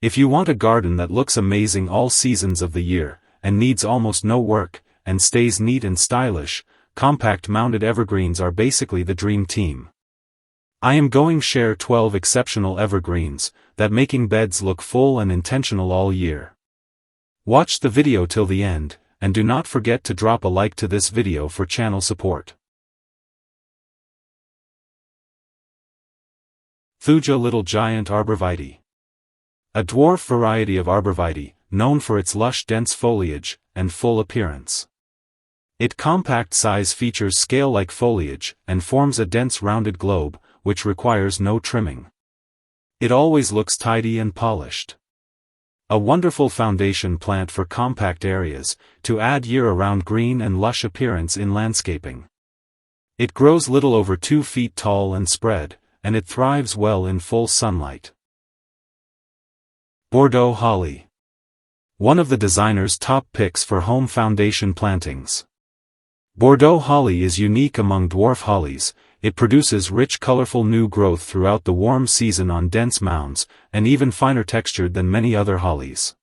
If you want a garden that looks amazing all seasons of the year, and needs almost no work, and stays neat and stylish, compact mounded evergreens are basically the dream team. I am going to share 12 exceptional evergreens that making beds look full and intentional all year. Watch the video till the end, and do not forget to drop a like to this video for channel support. Thuja Little Giant Arborvitae. A dwarf variety of arborvitae, known for its lush dense foliage and full appearance. Its compact size features scale-like foliage and forms a dense rounded globe, which requires no trimming. It always looks tidy and polished. A wonderful foundation plant for compact areas, to add year-round green and lush appearance in landscaping. It grows little over 2 feet tall and spread, and it thrives well in full sunlight. Bordeaux Holly. One of the designer's top picks for home foundation plantings. Bordeaux holly is unique among dwarf hollies. It produces rich colorful new growth throughout the warm season on dense mounds, and even finer textured than many other hollies.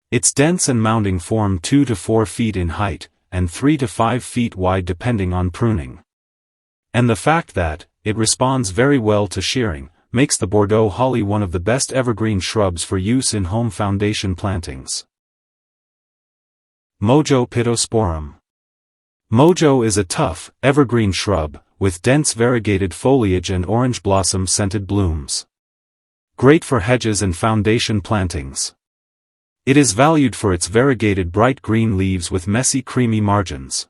Its dense and mounding form 2 to 4 feet in height, and 3 to 5 feet wide depending on pruning. And the fact that it responds very well to shearing, makes the Bordeaux holly one of the best evergreen shrubs for use in home foundation plantings. Mojo Pittosporum. Mojo is a tough, evergreen shrub, with dense variegated foliage and orange blossom-scented blooms. Great for hedges and foundation plantings. It is valued for its variegated bright green leaves with messy creamy margins.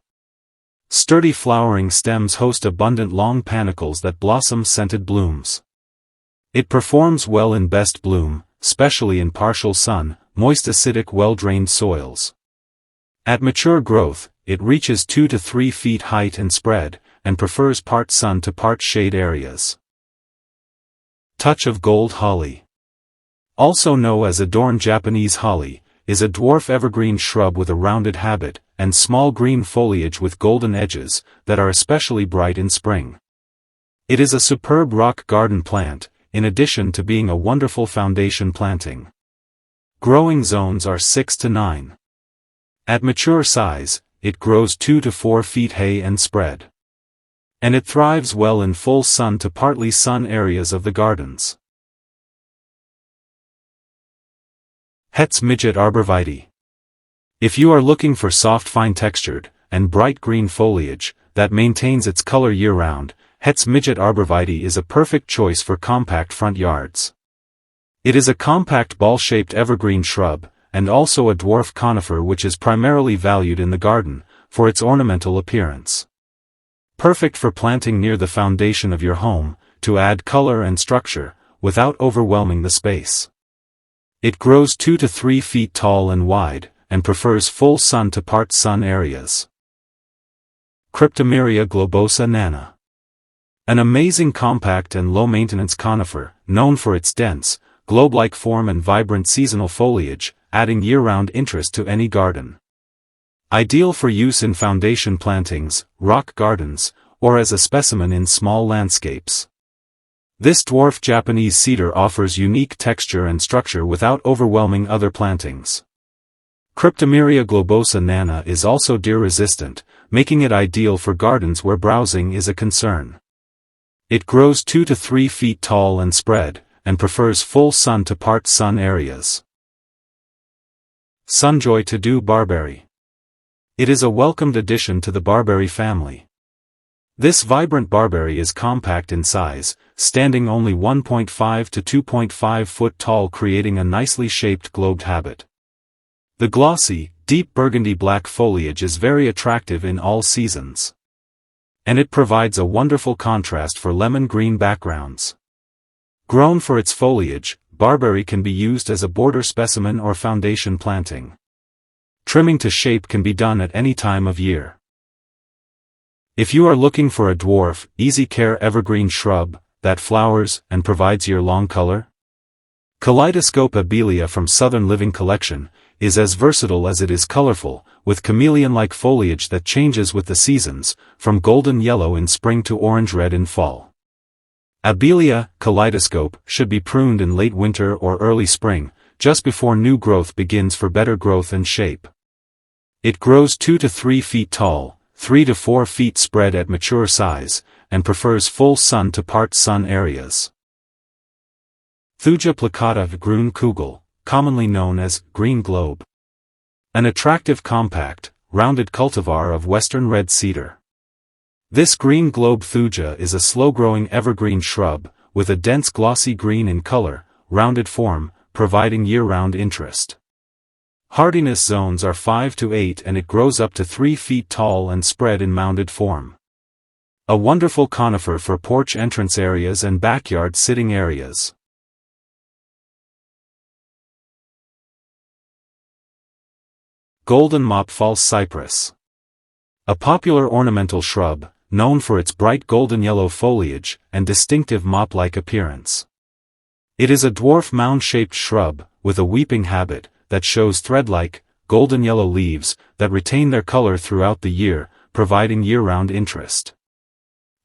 Sturdy flowering stems host abundant long panicles that blossom scented blooms. It performs well in best bloom, especially in partial sun, moist acidic well-drained soils. At mature growth, it reaches 2 to 3 feet height and spread, and prefers part sun to part shade areas. Touch of Gold Holly. Also known as adorned Japanese holly, is a dwarf evergreen shrub with a rounded habit, and small green foliage with golden edges, that are especially bright in spring. It is a superb rock garden plant, in addition to being a wonderful foundation planting. Growing zones are 6 to 9. At mature size, it grows 2 to 4 feet high and spread. And it thrives well in full sun to partly sun areas of the gardens. Het's Midget Arborvitae. If you are looking for soft fine-textured, and bright green foliage, that maintains its color year-round, Het's Midget Arborvitae is a perfect choice for compact front yards. It is a compact ball-shaped evergreen shrub, and also a dwarf conifer which is primarily valued in the garden, for its ornamental appearance. Perfect for planting near the foundation of your home, to add color and structure, without overwhelming the space. It grows 2 to 3 feet tall and wide, and prefers full sun to part sun areas. Cryptomeria globosa nana. An amazing compact and low-maintenance conifer, known for its dense, globe-like form and vibrant seasonal foliage, adding year-round interest to any garden. Ideal for use in foundation plantings, rock gardens, or as a specimen in small landscapes. This dwarf Japanese cedar offers unique texture and structure without overwhelming other plantings. Cryptomeria globosa nana is also deer-resistant, making it ideal for gardens where browsing is a concern. It grows 2 to 3 feet tall and spread, and prefers full sun to part sun areas. Sunjoy to-do barberry. It is a welcomed addition to the barberry family. This vibrant barberry is compact in size, standing only 1.5 to 2.5 foot tall, creating a nicely shaped globed habit. The glossy, deep burgundy black foliage is very attractive in all seasons. And it provides a wonderful contrast for lemon green backgrounds. Grown for its foliage, barberry can be used as a border specimen or foundation planting. Trimming to shape can be done at any time of year. If you are looking for a dwarf, easy-care evergreen shrub that flowers and provides year-long color, Kaleidoscope Abelia from Southern Living Collection is as versatile as it is colorful, with chameleon-like foliage that changes with the seasons, from golden yellow in spring to orange-red in fall. Abelia, Kaleidoscope, should be pruned in late winter or early spring, just before new growth begins for better growth and shape. It grows 2 to 3 feet tall, 3 to 4 feet spread at mature size, and prefers full sun to part sun areas. Thuja plicata Grün Kugel, commonly known as green globe. An attractive compact, rounded cultivar of western red cedar. This green globe thuja is a slow-growing evergreen shrub, with a dense glossy green in color, rounded form, providing year-round interest. Hardiness zones are 5 to 8 and it grows up to 3 feet tall and spread in mounded form. A wonderful conifer for porch entrance areas and backyard sitting areas. Golden Mop False Cypress. A popular ornamental shrub, known for its bright golden yellow foliage and distinctive mop-like appearance. It is a dwarf mound-shaped shrub, with a weeping habit, that shows thread-like, golden yellow leaves, that retain their color throughout the year, providing year-round interest.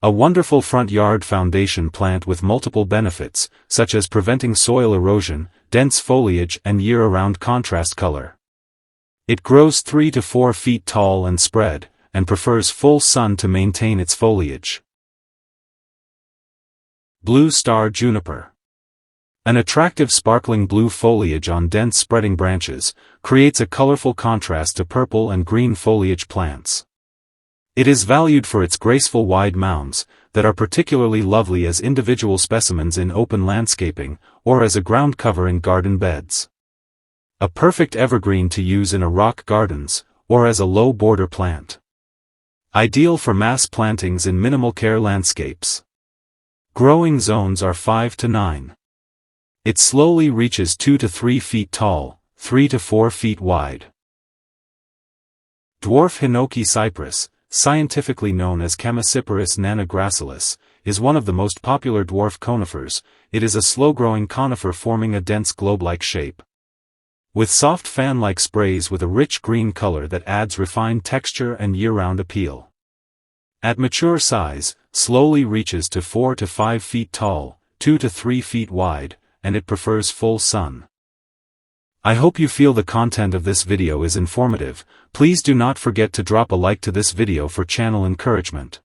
A wonderful front yard foundation plant with multiple benefits, such as preventing soil erosion, dense foliage and year-round contrast color. It grows 3 to 4 feet tall and spread, and prefers full sun to maintain its foliage. Blue Star Juniper. An attractive sparkling blue foliage on dense spreading branches, creates a colorful contrast to purple and green foliage plants. It is valued for its graceful wide mounds, that are particularly lovely as individual specimens in open landscaping, or as a ground cover in garden beds. A perfect evergreen to use in rock gardens, or as a low border plant. Ideal for mass plantings in minimal care landscapes. Growing zones are 5 to 9. It slowly reaches 2 to 3 feet tall, 3 to 4 feet wide. Dwarf hinoki cypress, scientifically known as Chamaecyparis nanogracilis, is one of the most popular dwarf conifers. It is a slow-growing conifer forming a dense globe-like shape. With soft fan-like sprays with a rich green color that adds refined texture and year-round appeal. At mature size, slowly reaches to 4 to 5 feet tall, 2 to 3 feet wide, and it prefers full sun. I hope you feel the content of this video is informative. Please do not forget to drop a like to this video for channel encouragement.